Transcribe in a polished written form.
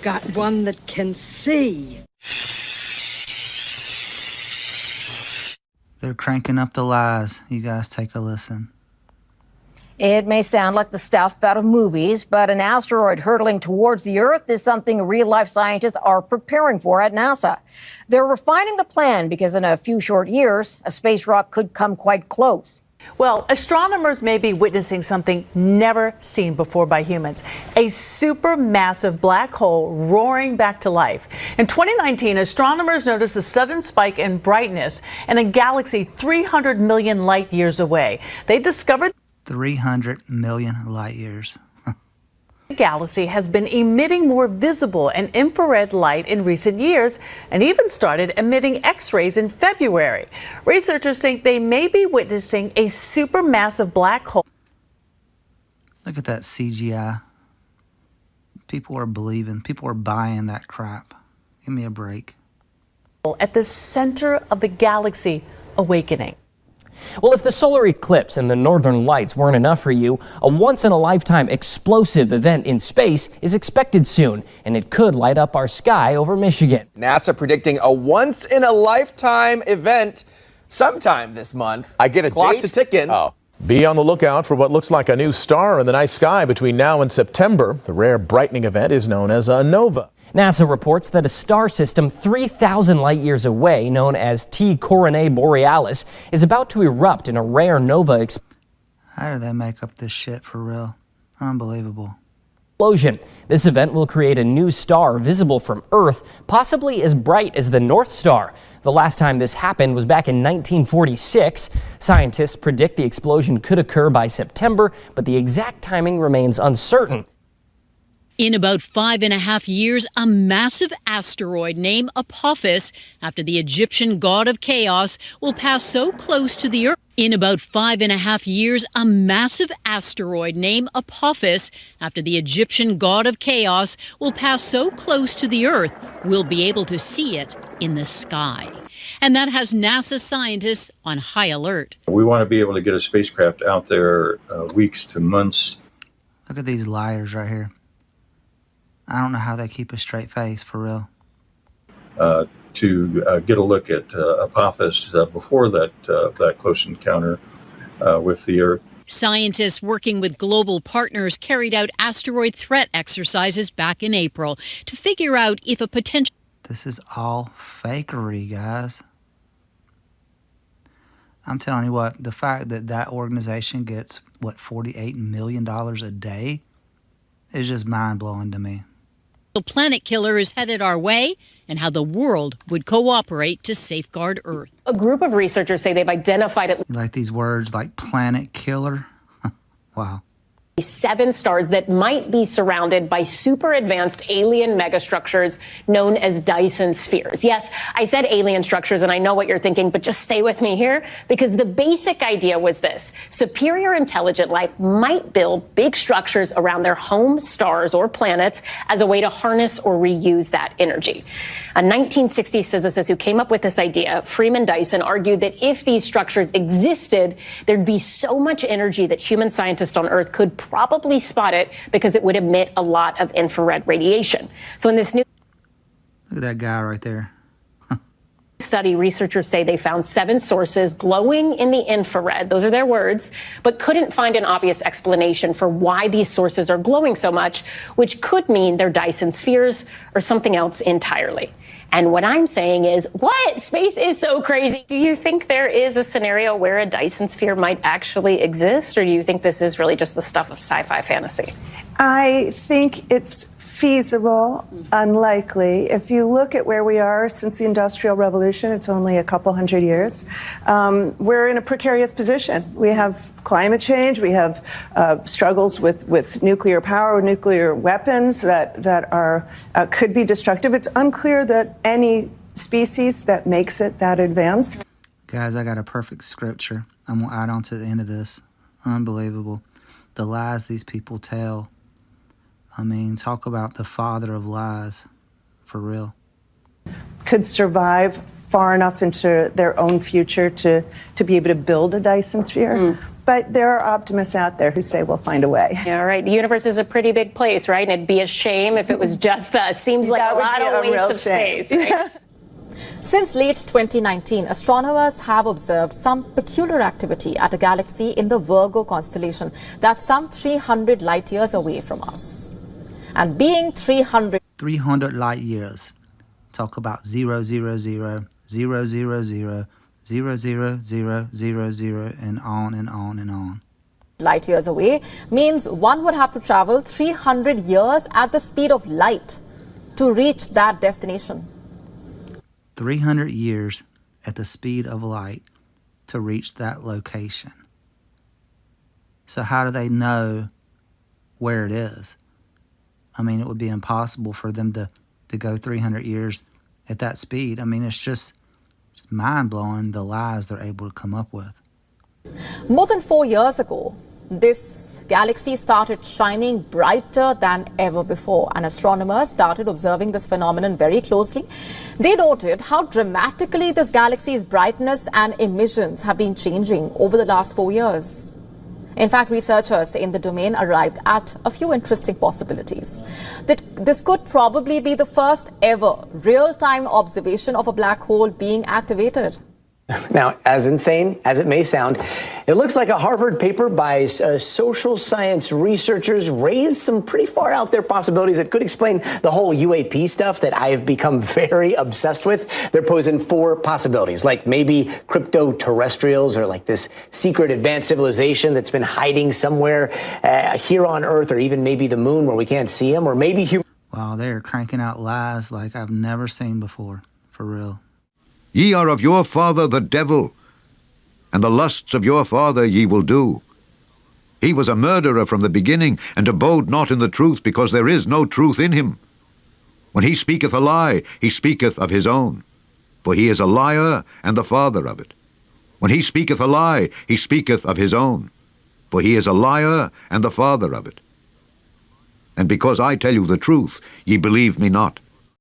got one that can see. They're cranking up the lies. You guys take a listen. It may sound like the stuff out of movies, but an asteroid hurtling towards the Earth is something real-life scientists are preparing for at NASA. They're refining the plan because in a few short years, a space rock could come quite close. Well, astronomers may be witnessing something never seen before by humans, a supermassive black hole roaring back to life. In 2019, astronomers noticed a sudden spike in brightness in a galaxy 300 million light years away. They discovered 300 million light years. the galaxy has been emitting more visible and infrared light in recent years and even started emitting X-rays in February. Researchers think they may be witnessing a supermassive black hole. Look at that CGI. People are believing. People are buying that crap. Give me a break. At the center of the galaxy awakening. Well, if the solar eclipse and the northern lights weren't enough for you, a once-in-a-lifetime explosive event in space is expected soon, and it could light up our sky over Michigan. NASA predicting a once-in-a-lifetime event sometime this month. I get a Clock's date? ticking. Oh. Be on the lookout for what looks like a new star in the night sky between now and September. The rare brightening event is known as a nova. NASA reports that a star system 3,000 light years away, known as T Coronae Borealis, is about to erupt in a rare nova How do they make up this shit for real? Unbelievable. explosion. This event will create a new star visible from Earth, possibly as bright as the North Star. The last time this happened was back in 1946. Scientists predict the explosion could occur by September, but the exact timing remains uncertain. In about 5.5 years, a massive asteroid named Apophis, after the Egyptian god of chaos, will pass so close to the Earth. In about 5.5 years, a massive asteroid named Apophis, after the Egyptian god of chaos, will pass so close to the Earth, we'll be able to see it in the sky. And that has NASA scientists on high alert. We want to be able to get a spacecraft out there weeks to months. Look at these liars right here. I don't know how they keep a straight face, for real. To get a look at Apophis before that close encounter with the Earth. Scientists working with global partners carried out asteroid threat exercises back in April to figure out if a potential... This is all fakery, guys. I'm telling you what, the fact that that organization gets, what, $48 million a day is just mind-blowing to me. planet killer is headed our way and how the world would cooperate to safeguard Earth. A group of researchers say they've identified You like these words like planet killer? Wow. 7 stars that might be surrounded by super advanced alien megastructures known as Dyson spheres. Yes, I said alien structures, and I know what you're thinking, but just stay with me here, because the basic idea was this. Superior intelligent life might build big structures around their home stars or planets as a way to harness or reuse that energy. A 1960s physicist who came up with this idea, Freeman Dyson, argued that if these structures existed, there'd be so much energy that human scientists on Earth could probably spot it because it would emit a lot of infrared radiation. So in this new Look at that guy right there. study, researchers say they found 7 sources glowing in the infrared, those are their words, but couldn't find an obvious explanation for why these sources are glowing so much, which could mean they're Dyson spheres or something else entirely. And what I'm saying is, what? Space is so crazy. Do you think there is a scenario where a Dyson sphere might actually exist, or do you think this is really just the stuff of sci-fi fantasy? I think it's feasible, unlikely. If you look at where we are since the Industrial Revolution, it's only a couple hundred years, we're in a precarious position. We have climate change, we have struggles with nuclear power, nuclear weapons that are could be destructive. It's unclear that any species that makes it that advanced. Guys, I got a perfect scripture I'm going to add on to the end of this. Unbelievable. The lies these people tell. I mean, talk about the father of lies, for real. could survive far enough into their own future to be able to build a Dyson sphere. But there are optimists out there who say we'll find a way. Yeah, right. The universe is a pretty big place, right? And it'd be a shame if it was just us. Seems like a lot of waste of space, right? Since late 2019, astronomers have observed some peculiar activity at a galaxy in the Virgo constellation that's some 300 light years away from us. And being 300 light years. Talk about 0, 0, 0, 0, 0, 0, 0, 0, 0, 0, 0, and on and on and on. light years away means one would have to travel 300 years at the speed of light to reach that destination. 300 years at the speed of light to reach that location. So how do they know where it is? I mean, it would be impossible for them to go 300 years at that speed. I mean, it's just mind-blowing the lies they're able to come up with. More than 4 years ago, this galaxy started shining brighter than ever before, and astronomers started observing this phenomenon very closely. They noted how dramatically this galaxy's brightness and emissions have been changing over the last 4 years. In fact, researchers in the domain arrived at a few interesting possibilities. That this could probably be the first ever real-time observation of a black hole being activated. Now, as insane as it may sound, it looks like a Harvard paper by social science researchers raised some pretty far out there possibilities that could explain the whole UAP stuff that I have become very obsessed with. They're posing 4 possibilities, like maybe crypto-terrestrials or like this secret advanced civilization that's been hiding somewhere here on Earth, or even maybe the moon where we can't see them, or maybe human. Wow, they're cranking out lies like I've never seen before, for real. Ye are of your father the devil, and the lusts of your father ye will do. He was a murderer from the beginning, and abode not in the truth, because there is no truth in him. When he speaketh a lie, he speaketh of his own, for he is a liar and the father of it. When he speaketh a lie, he speaketh of his own, for he is a liar and the father of it. And because I tell you the truth, ye believe me not.